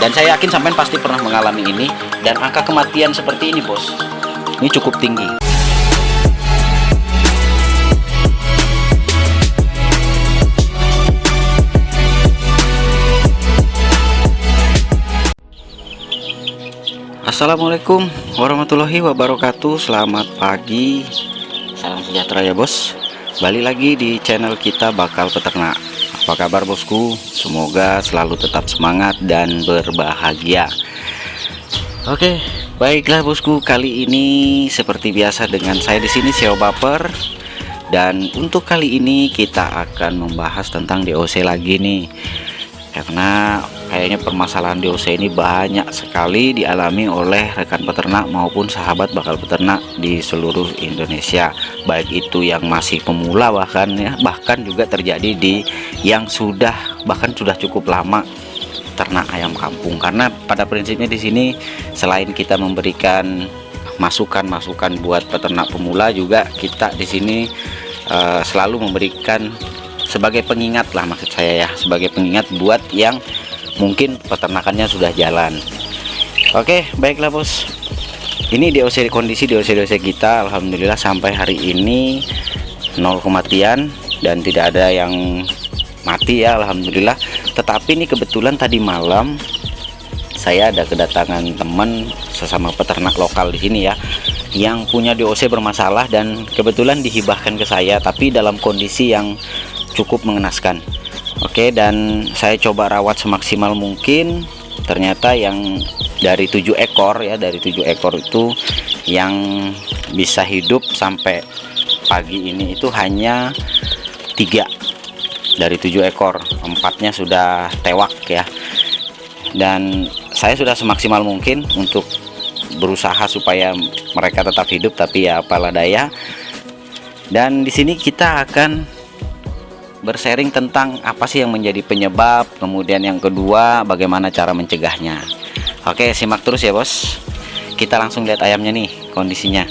Dan saya yakin sampean pasti pernah mengalami ini, dan angka kematian seperti ini bos, ini cukup tinggi. Assalamualaikum warahmatullahi wabarakatuh. Selamat pagi, salam sejahtera ya bos. Balik lagi di channel kita Bakal Peternak. Apa kabar bosku? Semoga selalu tetap semangat dan berbahagia. Oke, baiklah bosku, kali ini seperti biasa dengan saya di sini Sio Baper. Dan untuk kali ini kita akan membahas tentang DOC lagi nih. Karena kayaknya permasalahan DOC ini banyak sekali dialami oleh rekan peternak maupun sahabat bakal peternak di seluruh Indonesia, baik itu yang masih pemula bahkan juga terjadi di yang sudah cukup lama ternak ayam kampung. Karena pada prinsipnya di sini selain kita memberikan masukan buat peternak pemula, juga kita di sini selalu memberikan sebagai pengingat lah, maksud saya ya, sebagai pengingat buat yang mungkin peternakannya sudah jalan. Oke, baiklah bos, ini kondisi DOC kita alhamdulillah sampai hari ini 0 kematian dan tidak ada yang mati ya, alhamdulillah. Tetapi ini kebetulan tadi malam saya ada kedatangan teman sesama peternak lokal di sini ya, yang punya DOC bermasalah dan kebetulan dihibahkan ke saya, tapi dalam kondisi yang cukup mengenaskan. Oke, dan saya coba rawat semaksimal mungkin. Ternyata yang dari 7 ekor ya, dari 7 ekor itu yang bisa hidup sampai pagi ini itu hanya 3 dari 7 ekor, 4-nya sudah tewak ya. Dan saya sudah semaksimal mungkin untuk berusaha supaya mereka tetap hidup, tapi ya apalah daya. Dan di sini kita akan bersharing tentang apa sih yang menjadi penyebab, kemudian yang kedua bagaimana cara mencegahnya. Oke, simak terus ya bos. Kita langsung lihat ayamnya nih kondisinya.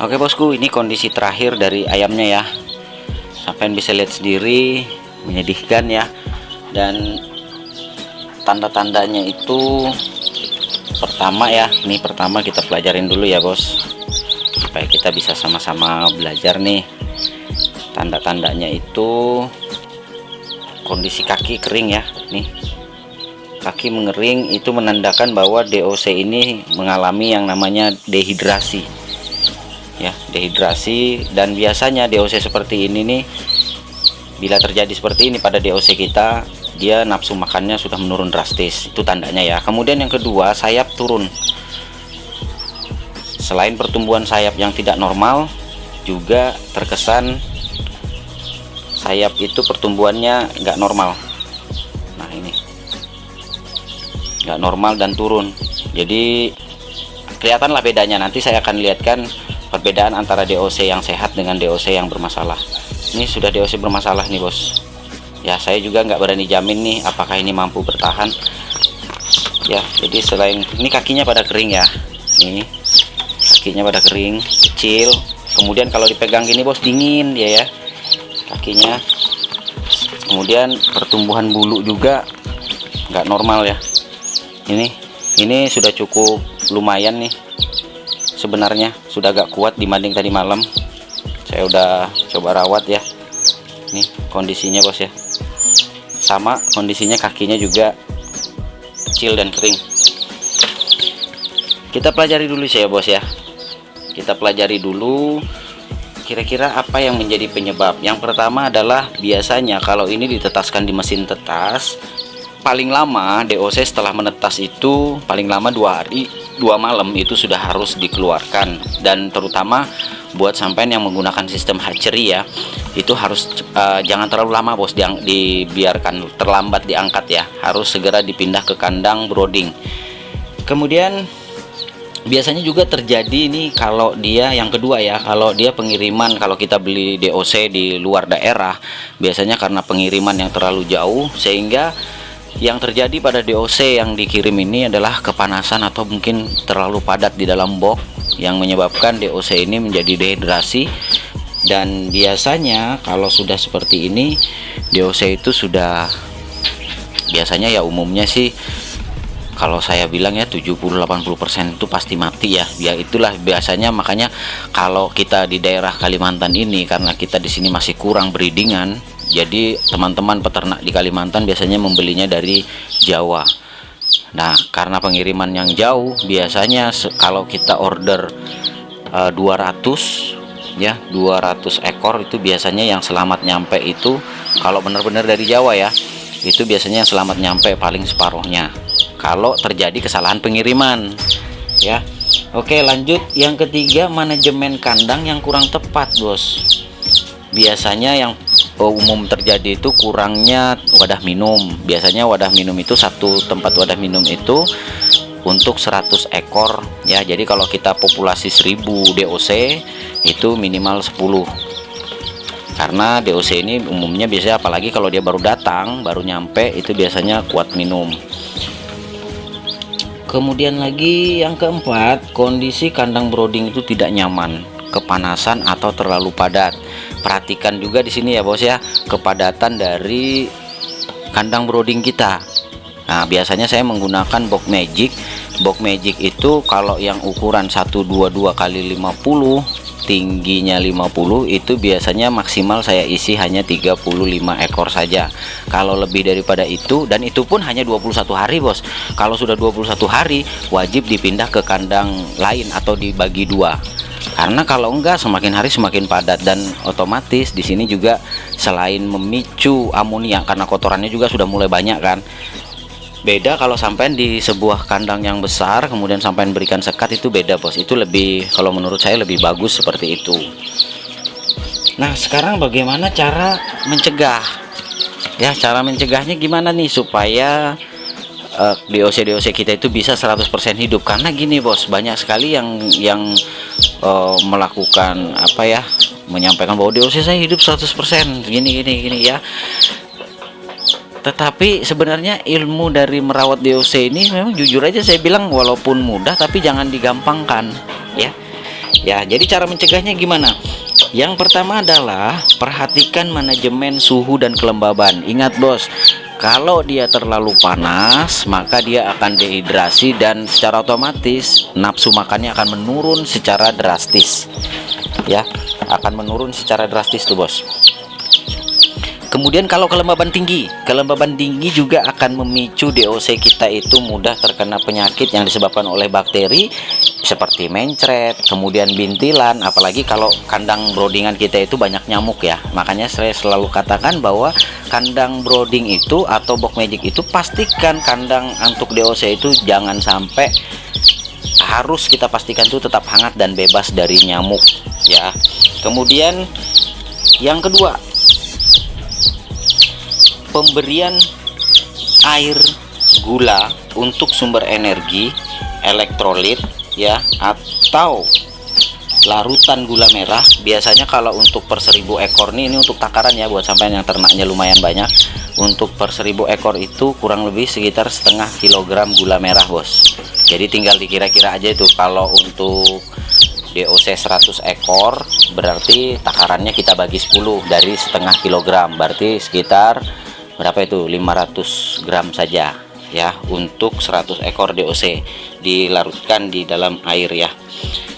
Oke bosku, ini kondisi terakhir dari ayamnya ya. Sampai bisa lihat sendiri, menyedihkan ya. Dan tanda-tandanya itu pertama ya, ini pertama kita pelajarin dulu ya bos, supaya kita bisa sama-sama belajar nih. Tanda-tandanya itu kondisi kaki kering ya, nih kaki mengering, itu menandakan bahwa DOC ini mengalami yang namanya dehidrasi ya, dehidrasi. Dan biasanya DOC seperti ini nih, bila terjadi seperti ini pada DOC kita, dia nafsu makannya sudah menurun drastis, itu tandanya ya. Kemudian yang kedua, sayap turun. Selain pertumbuhan sayap yang tidak normal, juga terkesan sayap itu pertumbuhannya nggak normal. Nah ini nggak normal dan turun, jadi kelihatanlah bedanya. Nanti saya akan lihatkan perbedaan antara DOC yang sehat dengan DOC yang bermasalah. Ini sudah DOC bermasalah nih bos ya, saya juga nggak berani jamin nih apakah ini mampu bertahan ya. Jadi selain ini kakinya pada kering ya, ini kakinya pada kering kecil, kemudian kalau dipegang gini bos dingin dia ya kakinya. Kemudian pertumbuhan bulu juga nggak normal ya. Ini sudah cukup lumayan nih sebenarnya, sudah agak kuat dibanding tadi malam. Saya udah coba rawat ya. Nih kondisinya bos ya, sama kondisinya, kakinya juga kecil dan kering. Kita pelajari dulu ya bos ya, kita pelajari dulu kira-kira apa yang menjadi penyebab. Yang pertama adalah biasanya kalau ini ditetaskan di mesin tetas, paling lama DOC setelah menetas itu paling lama 2 hari 2 malam itu sudah harus dikeluarkan. Dan terutama buat sampean yang menggunakan sistem hatchery ya, itu harus jangan terlalu lama bos, dibiarkan terlambat diangkat ya, harus segera dipindah ke kandang brooding. Kemudian biasanya juga terjadi nih kalau dia, yang kedua ya, kalau dia pengiriman, kalau kita beli DOC di luar daerah, biasanya karena pengiriman yang terlalu jauh, sehingga yang terjadi pada DOC yang dikirim ini adalah kepanasan atau mungkin terlalu padat di dalam box, yang menyebabkan DOC ini menjadi dehidrasi. Dan biasanya kalau sudah seperti ini, DOC itu sudah biasanya ya umumnya sih kalau saya bilang ya 70-80% itu pasti mati ya. Ya itulah biasanya, makanya kalau kita di daerah Kalimantan ini, karena kita di sini masih kurang breedingan, jadi teman-teman peternak di Kalimantan biasanya membelinya dari Jawa. Nah, karena pengiriman yang jauh, biasanya kalau kita order 200 ya, 200 ekor itu biasanya yang selamat nyampe itu, kalau benar-benar dari Jawa ya, itu biasanya yang selamat nyampe paling separuhnya kalau terjadi kesalahan pengiriman ya. Oke, lanjut. Yang ketiga, manajemen kandang yang kurang tepat, bos. Biasanya yang umum terjadi itu kurangnya wadah minum. Biasanya wadah minum itu, satu tempat wadah minum itu untuk 100 ekor ya. Jadi kalau kita populasi 1000 DOC itu minimal 10, karena DOC ini umumnya biasanya, apalagi kalau dia baru datang, baru nyampe, itu biasanya kuat minum. Kemudian lagi yang keempat, kondisi kandang brooding itu tidak nyaman, kepanasan atau terlalu padat. Perhatikan juga di sini ya bos ya, kepadatan dari kandang brooding kita. Nah, biasanya saya menggunakan box magic. Box magic itu kalau yang ukuran 122 kali 50, tingginya 50, itu biasanya maksimal saya isi hanya 35 ekor saja. Kalau lebih daripada itu, dan itu pun hanya 21 hari bos. Kalau sudah 21 hari wajib dipindah ke kandang lain atau dibagi dua, karena kalau enggak semakin hari semakin padat. Dan otomatis di sini juga selain memicu amonia, karena kotorannya juga sudah mulai banyak kan. Beda kalau sampai di sebuah kandang yang besar kemudian sampai berikan sekat, itu beda bos. Itu lebih, kalau menurut saya lebih bagus seperti itu. Nah, sekarang bagaimana cara mencegah ya? Cara mencegahnya gimana nih supaya DOC kita itu bisa 100% hidup? Karena gini bos, banyak sekali yang melakukan apa ya, menyampaikan bahwa DOC saya hidup 100% gini ya. Tetapi sebenarnya ilmu dari merawat DOC ini memang jujur aja saya bilang walaupun mudah, tapi jangan digampangkan ya. Ya, jadi cara mencegahnya gimana? Yang pertama adalah perhatikan manajemen suhu dan kelembaban. Ingat bos, kalau dia terlalu panas maka dia akan dehidrasi dan secara otomatis nafsu makannya akan menurun secara drastis. Ya, akan menurun secara drastis tuh bos. Kemudian kalau kelembaban tinggi juga akan memicu DOC kita itu mudah terkena penyakit yang disebabkan oleh bakteri seperti mencret, kemudian bintilan. Apalagi kalau kandang broodingan kita itu banyak nyamuk ya. Makanya saya selalu katakan bahwa kandang brooding itu atau box magic itu, pastikan kandang untuk DOC itu jangan sampai, harus kita pastikan itu tetap hangat dan bebas dari nyamuk ya. Kemudian yang kedua, pemberian air gula untuk sumber energi, elektrolit ya, atau larutan gula merah. Biasanya kalau untuk per 1000 ekor nih, ini untuk takaran ya buat sampai yang ternaknya lumayan banyak. Untuk per 1000 ekor itu kurang lebih sekitar setengah kilogram gula merah bos. Jadi tinggal dikira-kira aja itu, kalau untuk DOC 100 ekor berarti takarannya kita bagi 10 dari setengah kilogram, berarti sekitar berapa itu, 500 gram saja ya untuk 100 ekor DOC, dilarutkan di dalam air ya.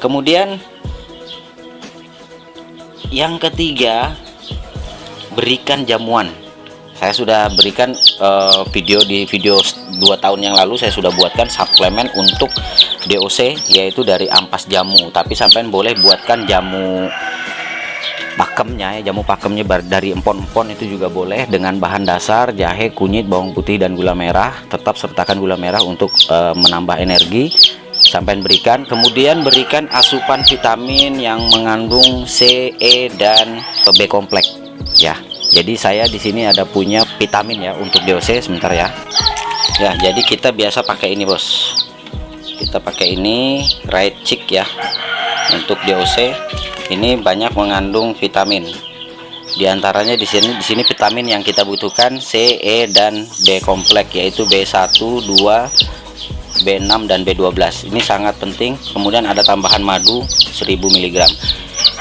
Kemudian yang ketiga, berikan jamuan. Saya sudah berikan video 2 tahun yang lalu, saya sudah buatkan suplemen untuk DOC, yaitu dari ampas jamu. Tapi sampean boleh buatkan jamu pakemnya ya, jamu pakemnya dari empon-empon itu juga boleh, dengan bahan dasar jahe, kunyit, bawang putih dan gula merah. Tetap sertakan gula merah untuk menambah energi, sampai berikan. Kemudian berikan asupan vitamin yang mengandung C, E dan B kompleks ya. Jadi saya di sini ada punya vitamin ya untuk DOC, sebentar ya. Ya, jadi kita biasa pakai ini bos. Kita pakai ini Right Chick ya untuk DOC. Ini banyak mengandung vitamin. Di antaranya di sini vitamin yang kita butuhkan C, E dan B kompleks, yaitu B1, 2, B6 dan B12. Ini sangat penting. Kemudian ada tambahan madu 1000 mg.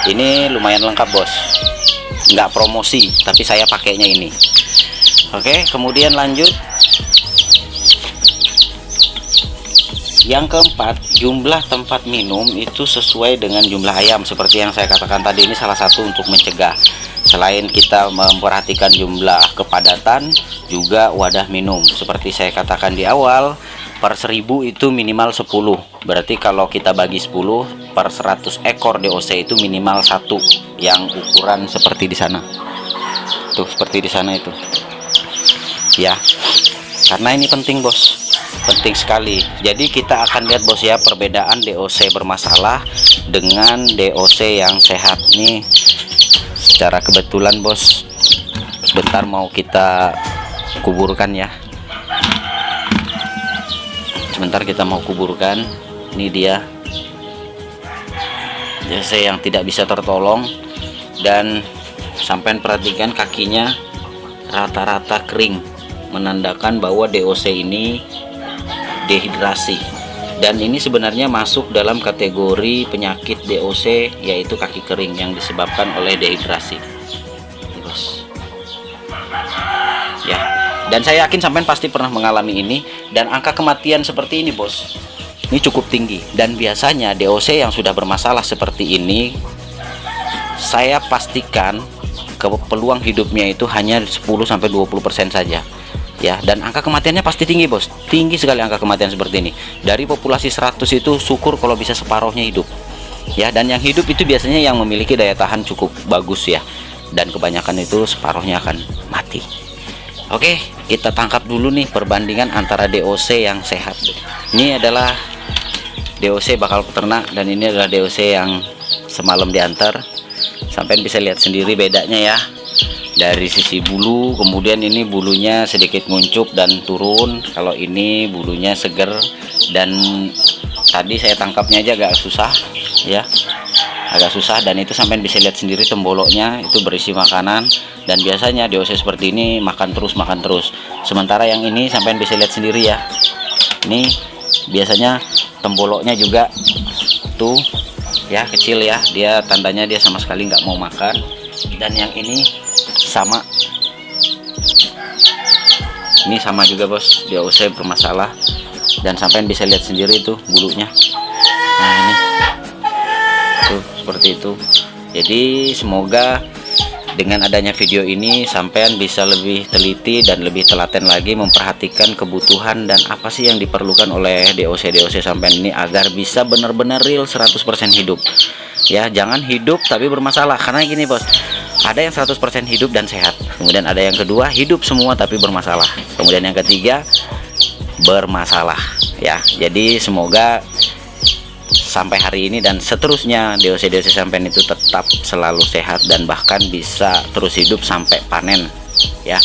Ini lumayan lengkap bos. Nggak promosi, tapi saya pakainya ini. Oke, kemudian lanjut. Yang keempat, jumlah tempat minum itu sesuai dengan jumlah ayam. Seperti yang saya katakan tadi, ini salah satu untuk mencegah. Selain kita memperhatikan jumlah kepadatan, juga wadah minum. Seperti saya katakan di awal, per 1000 itu minimal 10. Berarti kalau kita bagi 10 per 100 ekor DOC itu minimal 1 yang ukuran seperti di sana. Tuh, seperti di sana itu. Ya. Karena ini penting, Bos. Penting sekali. Jadi kita akan lihat, Bos, ya, perbedaan DOC bermasalah dengan DOC yang sehat. Nih secara kebetulan, Bos, sebentar mau kita kuburkan ya. Sebentar kita mau kuburkan. Ini dia DOC yang tidak bisa tertolong, dan sampai perhatikan kakinya rata-rata kering, menandakan bahwa DOC ini dehidrasi. Dan ini sebenarnya masuk dalam kategori penyakit DOC, yaitu kaki kering yang disebabkan oleh dehidrasi. Bos. Ya, dan saya yakin sampean pasti pernah mengalami ini, dan angka kematian seperti ini, Bos, ini cukup tinggi. Dan biasanya DOC yang sudah bermasalah seperti ini, saya pastikan peluang hidupnya itu hanya 10-20% saja. Ya, dan angka kematiannya pasti tinggi, Bos. Tinggi sekali angka kematian seperti ini. Dari populasi 100 itu syukur kalau bisa separuhnya hidup. Ya, dan yang hidup itu biasanya yang memiliki daya tahan cukup bagus ya. Dan kebanyakan itu separuhnya akan mati. Oke, kita tangkap dulu nih perbandingan antara DOC yang sehat. Ini adalah DOC bakal peternak, dan ini adalah DOC yang semalam diantar. Sampai bisa lihat sendiri bedanya ya. Dari sisi bulu, kemudian ini bulunya sedikit nguncup dan turun. Kalau ini bulunya seger, dan tadi saya tangkapnya aja agak susah ya, agak susah. Dan itu sampai bisa lihat sendiri temboloknya itu berisi makanan, dan biasanya DOC seperti ini makan terus. Sementara yang ini sampai bisa lihat sendiri ya, ini biasanya temboloknya juga tuh ya, kecil ya, dia tandanya dia sama sekali nggak mau makan. Dan yang ini sama, ini sama juga, Bos, DOC bermasalah, dan sampai bisa lihat sendiri itu bulunya. Nah, ini tuh seperti itu. Jadi semoga dengan adanya video ini sampean bisa lebih teliti dan lebih telaten lagi memperhatikan kebutuhan dan apa sih yang diperlukan oleh DOC sampean ini agar bisa benar-benar real 100% hidup. Ya, jangan hidup tapi bermasalah. Karena gini, Bos, ada yang 100% hidup dan sehat, kemudian ada yang kedua hidup semua tapi bermasalah, kemudian yang ketiga bermasalah ya. Jadi semoga sampai hari ini dan seterusnya DOC sampean itu tetap selalu sehat dan bahkan bisa terus hidup sampai panen ya.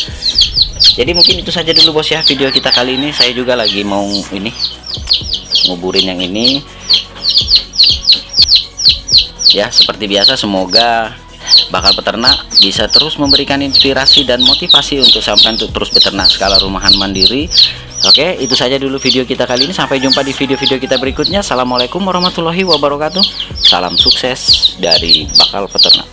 Jadi mungkin itu saja dulu, Bos, ya, video kita kali ini. Saya juga lagi mau ini nguburin yang ini ya. Seperti biasa, semoga bakal peternak bisa terus memberikan inspirasi dan motivasi untuk sampean untuk terus beternak skala rumahan mandiri. Oke, itu saja dulu video kita kali ini. Sampai jumpa di video-video kita berikutnya. Assalamualaikum warahmatullahi wabarakatuh. Salam sukses dari Bakal Peternak.